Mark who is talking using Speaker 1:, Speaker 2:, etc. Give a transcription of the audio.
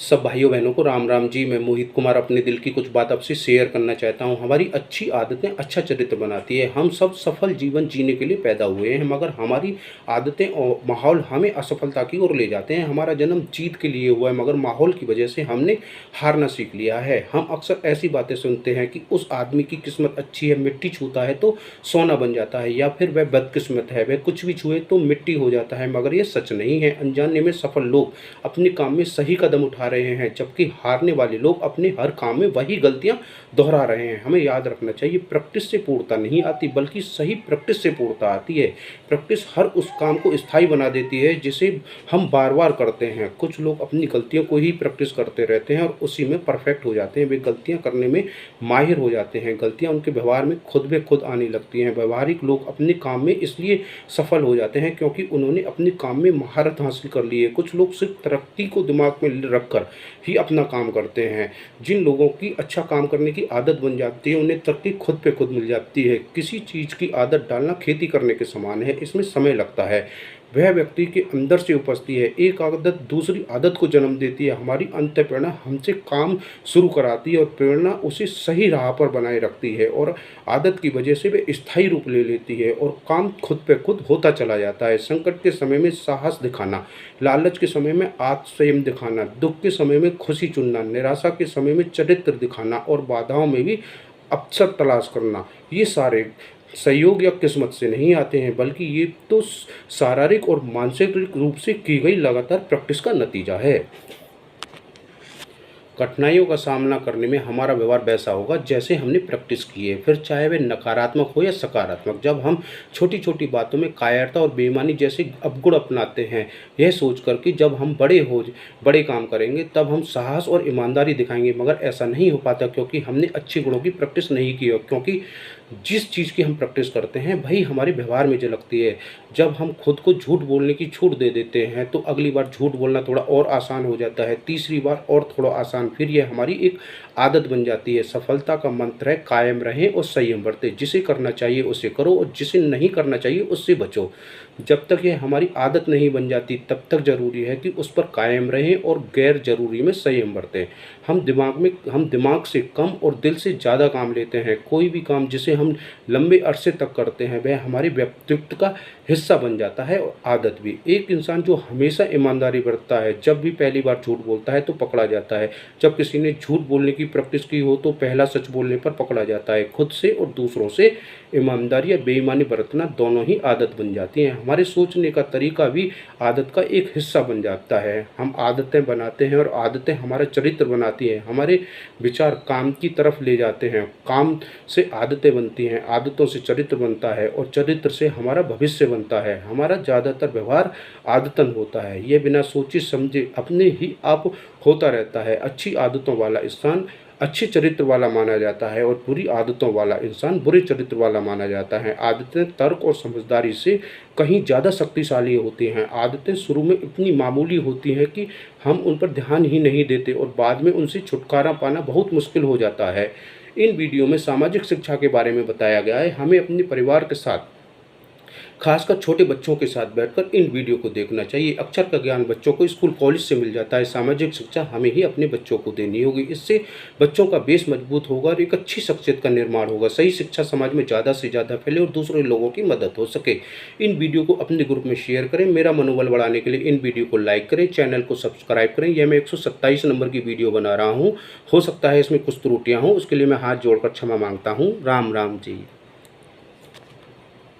Speaker 1: सब भाइयों बहनों को राम राम जी। मैं मोहित कुमार अपने दिल की कुछ बात आपसे शेयर करना चाहता हूँ। हमारी अच्छी आदतें अच्छा चरित्र बनाती है। हम सब सफल जीवन जीने के लिए पैदा हुए हैं, मगर हमारी आदतें और माहौल हमें असफलता की ओर ले जाते हैं। हमारा जन्म जीत के लिए हुआ है, मगर माहौल की वजह से हमने हारना सीख लिया है। हम अक्सर ऐसी बातें सुनते हैं कि उस आदमी की किस्मत अच्छी है, मिट्टी छूता है तो सोना बन जाता है, या फिर वह बदकिस्मत है, वह कुछ भी छुए तो मिट्टी हो जाता है। मगर ये सच नहीं है। अनजाने में सफल लोग अपने काम में सही कदम उठा रहे हैं, जबकि हारने वाले लोग अपने हर काम में वही गलतियां दोहरा रहे हैं। हमें याद रखना चाहिए, प्रैक्टिस से पूर्णता नहीं आती, बल्कि सही प्रैक्टिस से पूर्णता आती है। प्रैक्टिस हर उस काम को स्थायी बना देती है जिसे हम बार बार करते हैं। कुछ लोग अपनी गलतियों को ही प्रैक्टिस करते रहते हैं और उसी में परफेक्ट हो जाते हैं। वे गलतियां करने में माहिर हो जाते हैं। गलतियां उनके व्यवहार में खुद ब खुद आने लगती हैं। व्यवहारिक लोग अपने काम में इसलिए सफल हो जाते हैं क्योंकि उन्होंने अपने काम में महारत हासिल कर ली है। कुछ लोग सिर्फ तरक्की को दिमाग में रखकर ही अपना काम करते हैं। जिन लोगों की अच्छा काम करने की आदत बन जाती है, उन्हें तरक्की खुद पे खुद मिल जाती है। किसी चीज़ की आदत डालना खेती करने के समान है, इसमें समय लगता है। वह व्यक्ति के अंदर से उपजती है। एक आदत दूसरी आदत को जन्म देती है। हमारी अंतःप्रेरणा हमसे काम शुरू कराती है और प्रेरणा उसे सही राह पर बनाए रखती है, और आदत की वजह से वे स्थायी रूप ले लेती है और काम खुद पे खुद होता चला जाता है। संकट के समय में साहस दिखाना, लालच के समय में आत्मसंयम दिखाना, दुख के समय में खुशी चुनना, निराशा के समय में चरित्र दिखाना और बाधाओं में भी अवसर तलाश करना, ये सारे सहयोग या किस्मत से नहीं आते हैं, बल्कि ये तो शारीरिक और मानसिक रूप से की गई लगातार प्रैक्टिस का नतीजा है। कठिनाइयों का सामना करने में हमारा व्यवहार वैसा होगा जैसे हमने प्रैक्टिस की है, फिर चाहे वे नकारात्मक हो या सकारात्मक। जब हम छोटी छोटी बातों में कायरता और बेईमानी जैसे अवगुण अपनाते हैं, यह सोचकर कि जब हम बड़े काम करेंगे तब हम साहस और ईमानदारी दिखाएंगे, मगर ऐसा नहीं हो पाता क्योंकि हमने अच्छे गुणों की प्रैक्टिस नहीं की है। क्योंकि जिस चीज़ की हम प्रैक्टिस करते हैं वही हमारे व्यवहार में झलकती है। जब हम खुद को झूठ बोलने की छूट दे देते हैं तो अगली बार झूठ बोलना थोड़ा और आसान हो जाता है, तीसरी बार और थोड़ा आसान, फिर यह हमारी एक आदत बन जाती है। सफलता का मंत्र है कायम रहें और संयम बरतें। जिसे करना चाहिए उसे करो और जिसे नहीं करना चाहिए उससे बचो। जब तक यह हमारी आदत नहीं बन जाती तब तक ज़रूरी है कि उस पर कायम रहें और गैर ज़रूरी में संयम बरतें। हम दिमाग से कम और दिल से ज़्यादा काम लेते हैं। कोई भी काम जिसे हम लंबे अरसे तक करते हैं वह हमारे व्यक्तित्व का हिस्सा बन जाता है, और आदत भी। एक इंसान जो हमेशा ईमानदारी बरतता है, जब भी पहली बार झूठ बोलता है तो पकड़ा जाता है। जब किसी ने झूठ बोलने की प्रैक्टिस की हो तो पहला सच बोलने पर पकड़ा जाता है। खुद से और दूसरों से ईमानदारी या बेईमानी बरतना दोनों ही आदत बन जाती हैं। हमारे सोचने का तरीका भी आदत का एक हिस्सा बन जाता है। हम आदतें बनाते हैं और आदतें हमारा चरित्र बनाती हैं। हमारे विचार काम की तरफ ले जाते हैं, काम से आदतें बनती हैं, आदतों से चरित्र बनता है और चरित्र से हमारा भविष्य बनता है। हमारा ज़्यादातर व्यवहार आदतन होता है, ये बिना सोचे समझे अपने ही आप होता रहता है। अच्छी आदतों वाला इंसान अच्छे चरित्र वाला माना जाता है और बुरी आदतों वाला इंसान बुरे चरित्र वाला माना जाता है। आदतें तर्क और समझदारी से कहीं ज़्यादा शक्तिशाली होती हैं। आदतें शुरू में इतनी मामूली होती हैं कि हम उन पर ध्यान ही नहीं देते और बाद में उनसे छुटकारा पाना बहुत मुश्किल हो जाता है। इन वीडियो में सामाजिक शिक्षा के बारे में बताया गया है। हमें अपने परिवार के साथ, खासकर छोटे बच्चों के साथ बैठकर इन वीडियो को देखना चाहिए। अक्षर का ज्ञान बच्चों को स्कूल कॉलेज से मिल जाता है, सामाजिक शिक्षा हमें ही अपने बच्चों को देनी होगी। इससे बच्चों का बेस मजबूत होगा और एक अच्छी शख्सियत का निर्माण होगा। सही शिक्षा समाज में ज़्यादा से ज़्यादा फैले और दूसरे लोगों की मदद हो सके। इन वीडियो को अपने ग्रुप में शेयर करें। मेरा मनोबल बढ़ाने के लिए इन वीडियो को लाइक करें, चैनल को सब्सक्राइब करें। यह मैं 127 नंबर की वीडियो बना रहा हूँ, हो सकता है इसमें कुछ त्रुटियाँ हों, उसके लिए मैं हाथ जोड़कर क्षमा मांगता हूँ। राम राम जी।